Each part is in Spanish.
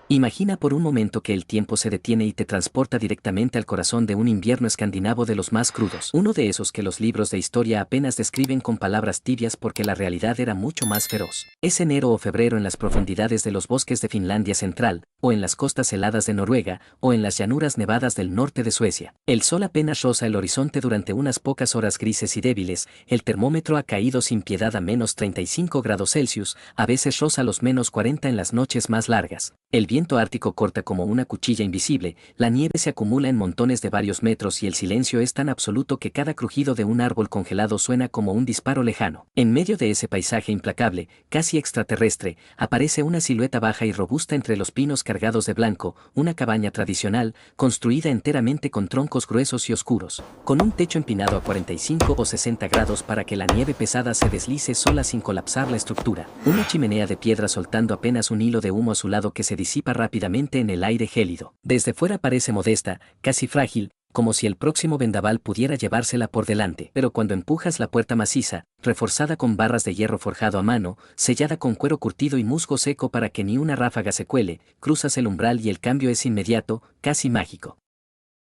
Imagina por un momento que el tiempo se detiene y te transporta directamente al corazón de un invierno escandinavo de los más crudos. Uno de esos que los libros de historia apenas describen con palabras tibias porque la realidad era mucho más feroz. Es enero o febrero en las profundidades de los bosques de Finlandia Central, o en las costas heladas de Noruega, o en las llanuras nevadas del norte de Suecia. El sol apenas roza el horizonte durante unas pocas horas grises y débiles, el termómetro ha caído sin piedad a menos 35 grados Celsius, a veces roza los menos 40 en las noches más largas. El viento ártico corta como una cuchilla invisible, la nieve se acumula en montones de varios metros y el silencio es tan absoluto que cada crujido de un árbol congelado suena como un disparo lejano. En medio de ese paisaje implacable, casi extraterrestre, aparece una silueta baja y robusta entre los pinos cargados de blanco, una cabaña tradicional, construida enteramente con troncos gruesos y oscuros, con un techo empinado a 45 o 60 grados para que la nieve pesada se deslice sola sin colapsar la estructura. Una chimenea de piedra soltando apenas un hilo de humo azulado que se disipa rápidamente en el aire gélido. Desde fuera parece modesta, casi frágil, como si el próximo vendaval pudiera llevársela por delante. Pero cuando empujas la puerta maciza, reforzada con barras de hierro forjado a mano, sellada con cuero curtido y musgo seco para que ni una ráfaga se cuele, cruzas el umbral y el cambio es inmediato, casi mágico.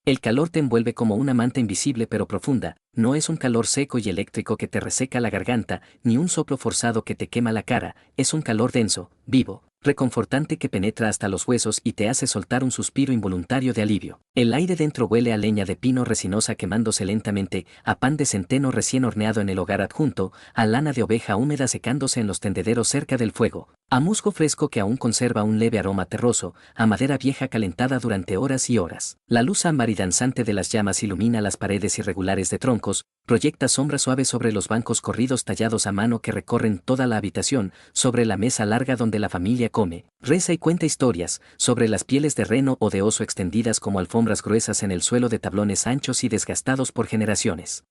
El calor te envuelve como una manta invisible pero profunda, no es un calor seco y eléctrico que te reseca la garganta, ni un soplo forzado que te quema la cara, es un calor denso, vivo, reconfortante que penetra hasta los huesos y te hace soltar un suspiro involuntario de alivio. El aire dentro huele a leña de pino resinosa quemándose lentamente, a pan de centeno recién horneado en el hogar adjunto, a lana de oveja húmeda secándose en los tendederos cerca del fuego, a musgo fresco que aún conserva un leve aroma terroso, a madera vieja calentada durante horas y horas. La luz ámbar y danzante de las llamas ilumina las paredes irregulares de troncos, proyecta sombra suave sobre los bancos corridos tallados a mano que recorren toda la habitación, sobre la mesa larga donde la familia come, reza y cuenta historias, sobre las pieles de reno o de oso extendidas como alfombras gruesas en el suelo de tablones anchos y desgastados por generaciones.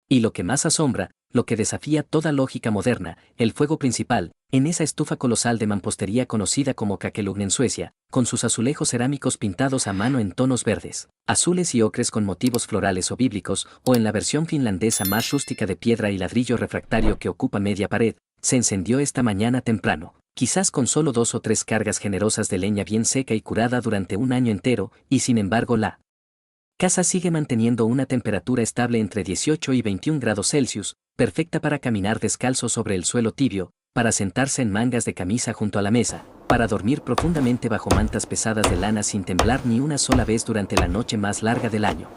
Y lo que más asombra, lo que desafía toda lógica moderna, el fuego principal, en esa estufa colosal de mampostería conocida como kakelugn en Suecia, con sus azulejos cerámicos pintados a mano en tonos verdes, azules y ocres con motivos florales o bíblicos, o en la versión finlandesa más rústica de piedra y ladrillo refractario que ocupa media pared, se encendió esta mañana temprano, quizás con solo 2 o 3 cargas generosas de leña bien seca y curada durante un año entero, y sin embargo la casa sigue manteniendo una temperatura estable entre 18 y 21 grados Celsius, perfecta para caminar descalzo sobre el suelo tibio, para sentarse en mangas de camisa junto a la mesa, para dormir profundamente bajo mantas pesadas de lana sin temblar ni una sola vez durante la noche más larga del año.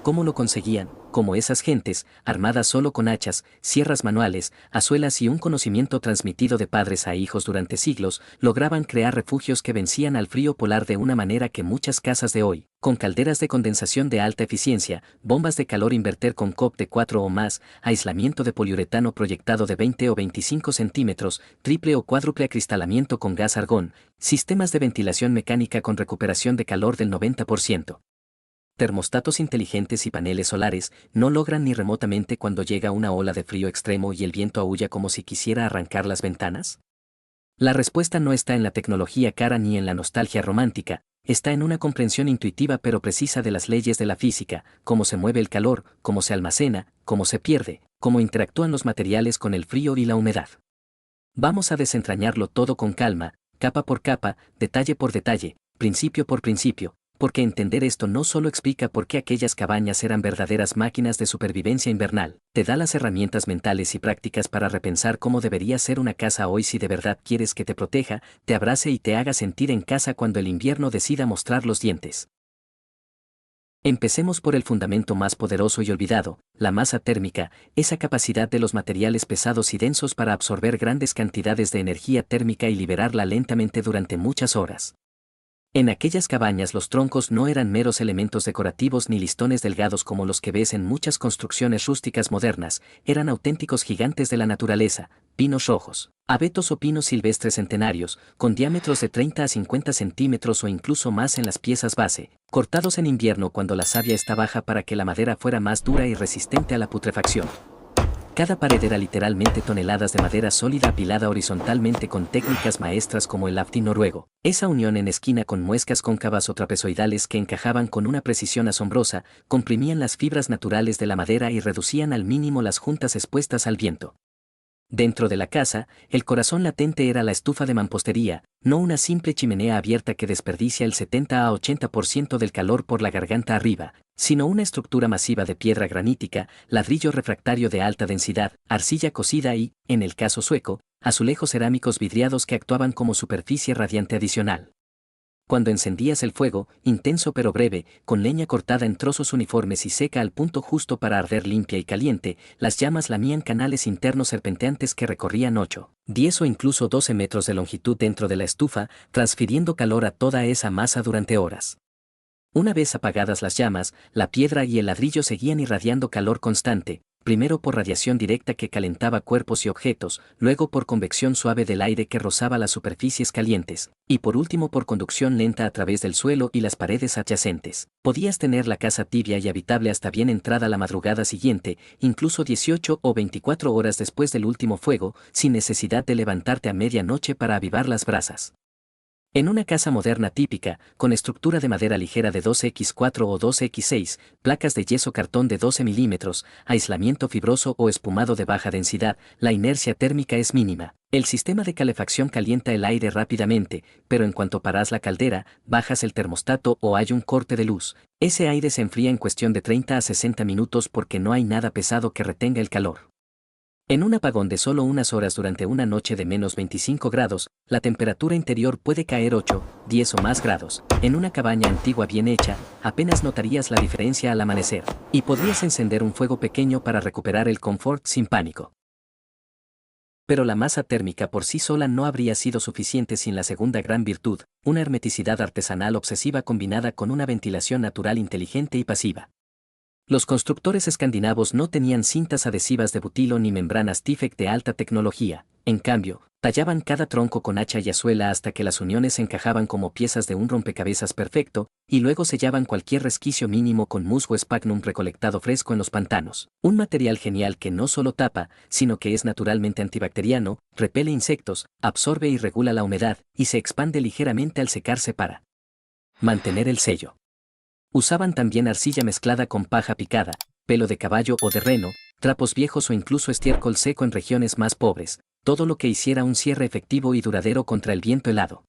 ¿Cómo lo conseguían? Como esas gentes, armadas solo con hachas, sierras manuales, azuelas y un conocimiento transmitido de padres a hijos durante siglos, lograban crear refugios que vencían al frío polar de una manera que muchas casas de hoy, con calderas de condensación de alta eficiencia, bombas de calor inverter con COP de 4 o más, aislamiento de poliuretano proyectado de 20 o 25 centímetros, triple o cuádruple acristalamiento con gas argón, sistemas de ventilación mecánica con recuperación de calor del 90%. Termostatos inteligentes y paneles solares no logran ni remotamente cuando llega una ola de frío extremo y el viento aúlla como si quisiera arrancar las ventanas. La respuesta no está en la tecnología cara ni en la nostalgia romántica, está en una comprensión intuitiva pero precisa de las leyes de la física, cómo se mueve el calor, cómo se almacena, cómo se pierde, cómo interactúan los materiales con el frío y la humedad. Vamos a desentrañarlo todo con calma, capa por capa, detalle por detalle, principio por principio, porque entender esto no solo explica por qué aquellas cabañas eran verdaderas máquinas de supervivencia invernal, te da las herramientas mentales y prácticas para repensar cómo debería ser una casa hoy si de verdad quieres que te proteja, te abrace y te haga sentir en casa cuando el invierno decida mostrar los dientes. Empecemos por el fundamento más poderoso y olvidado, la masa térmica, esa capacidad de los materiales pesados y densos para absorber grandes cantidades de energía térmica y liberarla lentamente durante muchas horas. En aquellas cabañas los troncos no eran meros elementos decorativos ni listones delgados como los que ves en muchas construcciones rústicas modernas, eran auténticos gigantes de la naturaleza, pinos rojos, abetos o pinos silvestres centenarios, con diámetros de 30 a 50 centímetros o incluso más en las piezas base, cortados en invierno cuando la savia está baja para que la madera fuera más dura y resistente a la putrefacción. Cada pared era literalmente toneladas de madera sólida apilada horizontalmente con técnicas maestras como el lafting noruego, esa unión en esquina con muescas cóncavas o trapezoidales que encajaban con una precisión asombrosa, comprimían las fibras naturales de la madera y reducían al mínimo las juntas expuestas al viento. Dentro de la casa, el corazón latente era la estufa de mampostería, no una simple chimenea abierta que desperdicia el 70 a 80% del calor por la garganta arriba, sino una estructura masiva de piedra granítica, ladrillo refractario de alta densidad, arcilla cocida y, en el caso sueco, azulejos cerámicos vidriados que actuaban como superficie radiante adicional. Cuando encendías el fuego, intenso pero breve, con leña cortada en trozos uniformes y seca al punto justo para arder limpia y caliente, las llamas lamían canales internos serpenteantes que recorrían 8, 10 o incluso 12 metros de longitud dentro de la estufa, transfiriendo calor a toda esa masa durante horas. Una vez apagadas las llamas, la piedra y el ladrillo seguían irradiando calor constante, primero por radiación directa que calentaba cuerpos y objetos, luego por convección suave del aire que rozaba las superficies calientes, y por último por conducción lenta a través del suelo y las paredes adyacentes. Podías tener la casa tibia y habitable hasta bien entrada la madrugada siguiente, incluso 18 o 24 horas después del último fuego, sin necesidad de levantarte a medianoche para avivar las brasas. En una casa moderna típica, con estructura de madera ligera de 2x4 o 2x6, placas de yeso cartón de 12 milímetros, aislamiento fibroso o espumado de baja densidad, la inercia térmica es mínima. El sistema de calefacción calienta el aire rápidamente, pero en cuanto paras la caldera, bajas el termostato o hay un corte de luz, ese aire se enfría en cuestión de 30 a 60 minutos porque no hay nada pesado que retenga el calor. En un apagón de solo unas horas durante una noche de menos 25 grados, la temperatura interior puede caer 8, 10 o más grados. En una cabaña antigua bien hecha, apenas notarías la diferencia al amanecer, y podrías encender un fuego pequeño para recuperar el confort sin pánico. Pero la masa térmica por sí sola no habría sido suficiente sin la segunda gran virtud, una hermeticidad artesanal obsesiva combinada con una ventilación natural inteligente y pasiva. Los constructores escandinavos no tenían cintas adhesivas de butilo ni membranas Tifec de alta tecnología, en cambio, tallaban cada tronco con hacha y azuela hasta que las uniones se encajaban como piezas de un rompecabezas perfecto, y luego sellaban cualquier resquicio mínimo con musgo sphagnum recolectado fresco en los pantanos, un material genial que no solo tapa, sino que es naturalmente antibacteriano, repele insectos, absorbe y regula la humedad, y se expande ligeramente al secarse para mantener el sello. Usaban también arcilla mezclada con paja picada, pelo de caballo o de reno, trapos viejos o incluso estiércol seco en regiones más pobres, todo lo que hiciera un cierre efectivo y duradero contra el viento helado.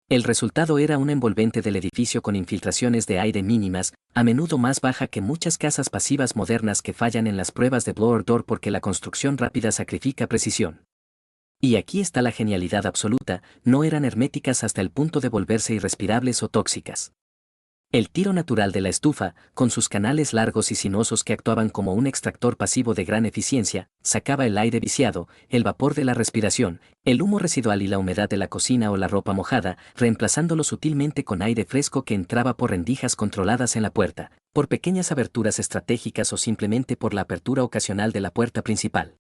El resultado era un envolvente del edificio con infiltraciones de aire mínimas, a menudo más baja que muchas casas pasivas modernas que fallan en las pruebas de blower door porque la construcción rápida sacrifica precisión. Y aquí está la genialidad absoluta, no eran herméticas hasta el punto de volverse irrespirables o tóxicas. El tiro natural de la estufa, con sus canales largos y sinuosos que actuaban como un extractor pasivo de gran eficiencia, sacaba el aire viciado, el vapor de la respiración, el humo residual y la humedad de la cocina o la ropa mojada, reemplazándolo sutilmente con aire fresco que entraba por rendijas controladas en la puerta, por pequeñas aberturas estratégicas o simplemente por la apertura ocasional de la puerta principal.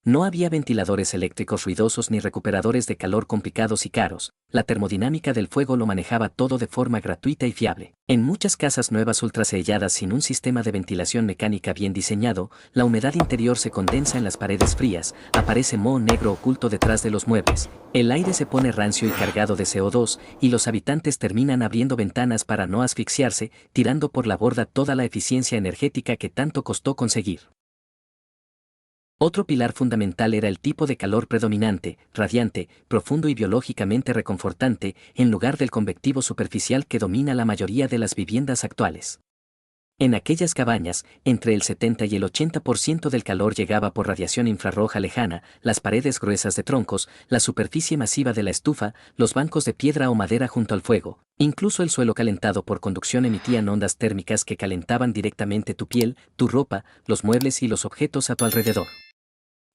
No había ventiladores eléctricos ruidosos ni recuperadores de calor complicados y caros, la termodinámica del fuego lo manejaba todo de forma gratuita y fiable. En muchas casas nuevas ultraselladas sin un sistema de ventilación mecánica bien diseñado, la humedad interior se condensa en las paredes frías, aparece moho negro oculto detrás de los muebles, el aire se pone rancio y cargado de CO2, y los habitantes terminan abriendo ventanas para no asfixiarse, tirando por la borda toda la eficiencia energética que tanto costó conseguir. Otro pilar fundamental era el tipo de calor predominante, radiante, profundo y biológicamente reconfortante, en lugar del convectivo superficial que domina la mayoría de las viviendas actuales. En aquellas cabañas, entre el 70 y el 80% del calor llegaba por radiación infrarroja lejana, las paredes gruesas de troncos, la superficie masiva de la estufa, los bancos de piedra o madera junto al fuego, incluso el suelo calentado por conducción emitían ondas térmicas que calentaban directamente tu piel, tu ropa, los muebles y los objetos a tu alrededor.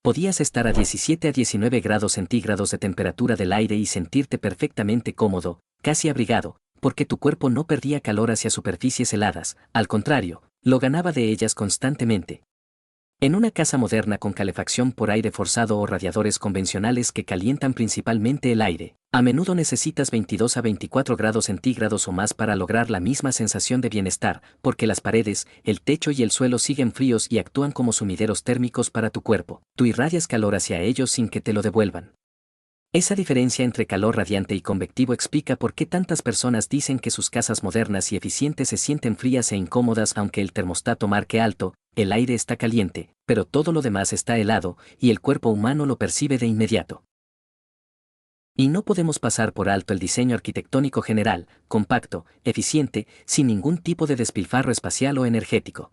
Podías estar a 17 a 19 grados centígrados de temperatura del aire y sentirte perfectamente cómodo, casi abrigado, porque tu cuerpo no perdía calor hacia superficies heladas, al contrario, lo ganaba de ellas constantemente. En una casa moderna con calefacción por aire forzado o radiadores convencionales que calientan principalmente el aire, a menudo necesitas 22 a 24 grados centígrados o más para lograr la misma sensación de bienestar, porque las paredes, el techo y el suelo siguen fríos y actúan como sumideros térmicos para tu cuerpo. Tú irradias calor hacia ellos sin que te lo devuelvan. Esa diferencia entre calor radiante y convectivo explica por qué tantas personas dicen que sus casas modernas y eficientes se sienten frías e incómodas aunque el termostato marque alto, el aire está caliente, pero todo lo demás está helado, y el cuerpo humano lo percibe de inmediato. Y no podemos pasar por alto el diseño arquitectónico general, compacto, eficiente, sin ningún tipo de despilfarro espacial o energético.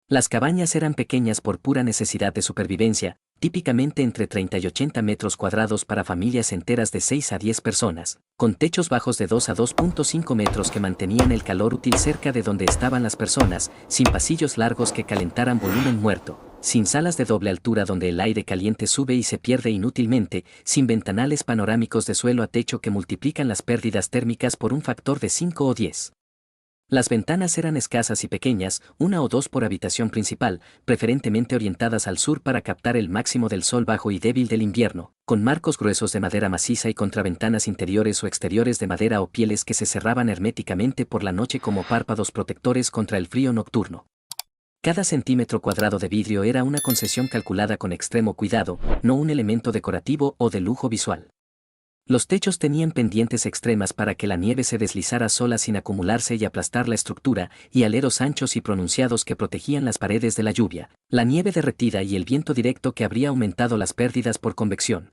Las cabañas eran pequeñas por pura necesidad de supervivencia, típicamente entre 30 y 80 metros cuadrados para familias enteras de 6 a 10 personas, con techos bajos de 2 a 2.5 metros que mantenían el calor útil cerca de donde estaban las personas, sin pasillos largos que calentaran volumen muerto, sin salas de doble altura donde el aire caliente sube y se pierde inútilmente, sin ventanales panorámicos de suelo a techo que multiplican las pérdidas térmicas por un factor de 5 o 10. Las ventanas eran escasas y pequeñas, una o dos por habitación principal, preferentemente orientadas al sur para captar el máximo del sol bajo y débil del invierno, con marcos gruesos de madera maciza y contraventanas interiores o exteriores de madera o pieles que se cerraban herméticamente por la noche como párpados protectores contra el frío nocturno. Cada centímetro cuadrado de vidrio era una concesión calculada con extremo cuidado, no un elemento decorativo o de lujo visual. Los techos tenían pendientes extremas para que la nieve se deslizara sola sin acumularse y aplastar la estructura, y aleros anchos y pronunciados que protegían las paredes de la lluvia, la nieve derretida y el viento directo que habría aumentado las pérdidas por convección.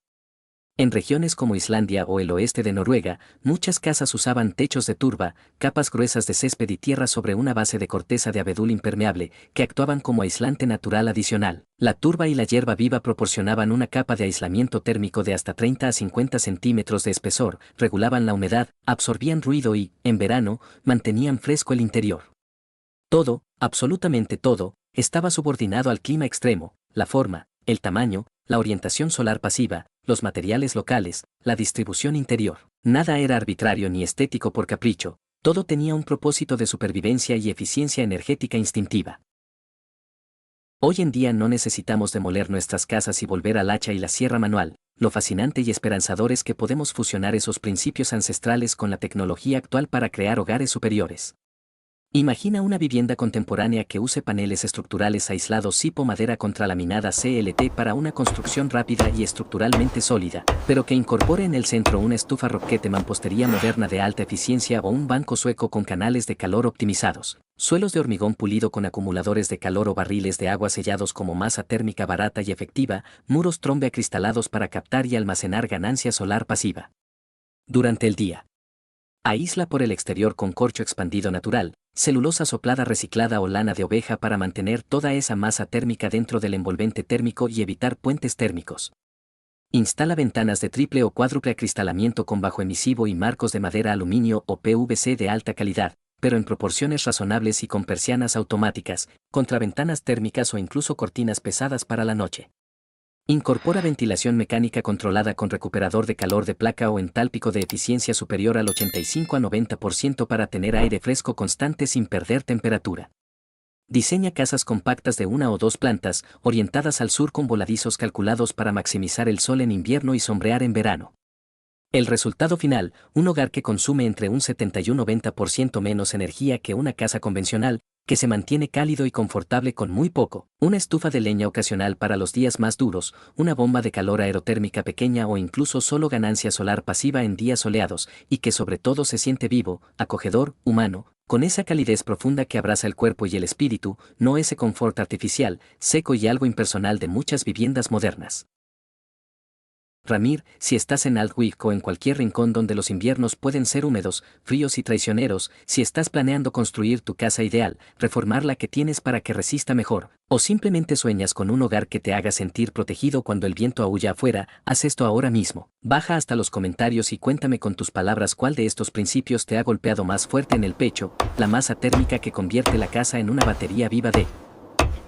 En regiones como Islandia o el oeste de Noruega, muchas casas usaban techos de turba, capas gruesas de césped y tierra sobre una base de corteza de abedul impermeable, que actuaban como aislante natural adicional. La turba y la hierba viva proporcionaban una capa de aislamiento térmico de hasta 30 a 50 centímetros de espesor, regulaban la humedad, absorbían ruido y, en verano, mantenían fresco el interior. Todo, absolutamente todo, estaba subordinado al clima extremo, la forma, el tamaño, la orientación solar pasiva, los materiales locales, la distribución interior. Nada era arbitrario ni estético por capricho, todo tenía un propósito de supervivencia y eficiencia energética instintiva. Hoy en día no necesitamos demoler nuestras casas y volver al hacha y la sierra manual, lo fascinante y esperanzador es que podemos fusionar esos principios ancestrales con la tecnología actual para crear hogares superiores. Imagina una vivienda contemporánea que use paneles estructurales aislados tipo madera contralaminada CLT para una construcción rápida y estructuralmente sólida, pero que incorpore en el centro una estufa Rocket de mampostería moderna de alta eficiencia o un banco sueco con canales de calor optimizados, suelos de hormigón pulido con acumuladores de calor o barriles de agua sellados como masa térmica barata y efectiva, muros trombe acristalados para captar y almacenar ganancia solar pasiva. Durante el día. Aísla por el exterior con corcho expandido natural, celulosa soplada reciclada o lana de oveja para mantener toda esa masa térmica dentro del envolvente térmico y evitar puentes térmicos. Instala ventanas de triple o cuádruple acristalamiento con bajo emisivo y marcos de madera, aluminio o PVC de alta calidad, pero en proporciones razonables y con persianas automáticas, contraventanas térmicas o incluso cortinas pesadas para la noche. Incorpora ventilación mecánica controlada con recuperador de calor de placa o entálpico de eficiencia superior al 85 a 90% para tener aire fresco constante sin perder temperatura. Diseña casas compactas de una o dos plantas, orientadas al sur con voladizos calculados para maximizar el sol en invierno y sombrear en verano. El resultado final, un hogar que consume entre un 70 y un 90% menos energía que una casa convencional, que se mantiene cálido y confortable con muy poco, una estufa de leña ocasional para los días más duros, una bomba de calor aerotérmica pequeña o incluso solo ganancia solar pasiva en días soleados, y que sobre todo se siente vivo, acogedor, humano, con esa calidez profunda que abraza el cuerpo y el espíritu, no ese confort artificial, seco y algo impersonal de muchas viviendas modernas. Ramir, si estás en Altwick o en cualquier rincón donde los inviernos pueden ser húmedos, fríos y traicioneros, si estás planeando construir tu casa ideal, reformar la que tienes para que resista mejor, o simplemente sueñas con un hogar que te haga sentir protegido cuando el viento aúlla afuera, haz esto ahora mismo. Baja hasta los comentarios y cuéntame con tus palabras cuál de estos principios te ha golpeado más fuerte en el pecho, la masa térmica que convierte la casa en una batería viva de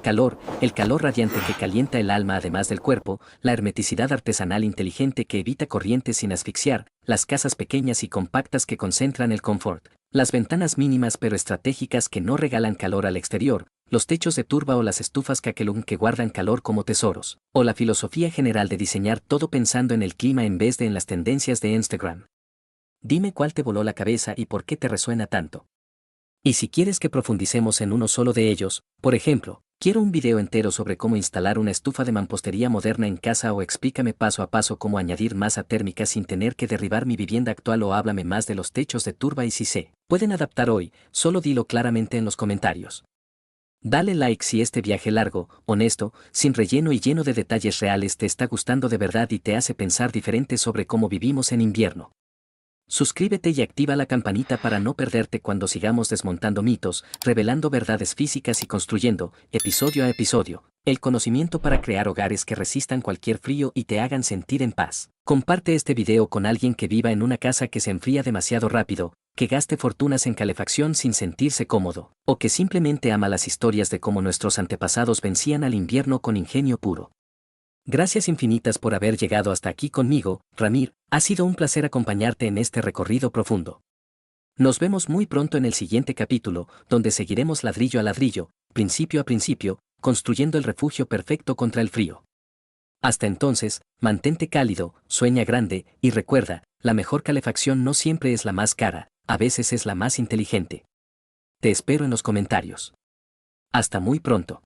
calor, el calor radiante que calienta el alma además del cuerpo, la hermeticidad artesanal inteligente que evita corrientes sin asfixiar, las casas pequeñas y compactas que concentran el confort, las ventanas mínimas pero estratégicas que no regalan calor al exterior, los techos de turba o las estufas Kakelung que guardan calor como tesoros, o la filosofía general de diseñar todo pensando en el clima en vez de en las tendencias de Instagram. Dime cuál te voló la cabeza y por qué te resuena tanto. Y si quieres que profundicemos en uno solo de ellos, por ejemplo, Quiero un video entero sobre cómo instalar una estufa de mampostería moderna en casa o explícame paso a paso cómo añadir masa térmica sin tener que derribar mi vivienda actual o háblame más de los techos de turba y si se pueden adaptar hoy, solo dilo claramente en los comentarios. Dale like si este viaje largo, honesto, sin relleno y lleno de detalles reales te está gustando de verdad y te hace pensar diferente sobre cómo vivimos en invierno. Suscríbete y activa la campanita para no perderte cuando sigamos desmontando mitos, revelando verdades físicas y construyendo, episodio a episodio, el conocimiento para crear hogares que resistan cualquier frío y te hagan sentir en paz. Comparte este video con alguien que viva en una casa que se enfría demasiado rápido, que gaste fortunas en calefacción sin sentirse cómodo, o que simplemente ama las historias de cómo nuestros antepasados vencían al invierno con ingenio puro. Gracias infinitas por haber llegado hasta aquí conmigo, Ramir, ha sido un placer acompañarte en este recorrido profundo. Nos vemos muy pronto en el siguiente capítulo, donde seguiremos ladrillo a ladrillo, principio a principio, construyendo el refugio perfecto contra el frío. Hasta entonces, mantente cálido, sueña grande, y recuerda, la mejor calefacción no siempre es la más cara, a veces es la más inteligente. Te espero en los comentarios. Hasta muy pronto.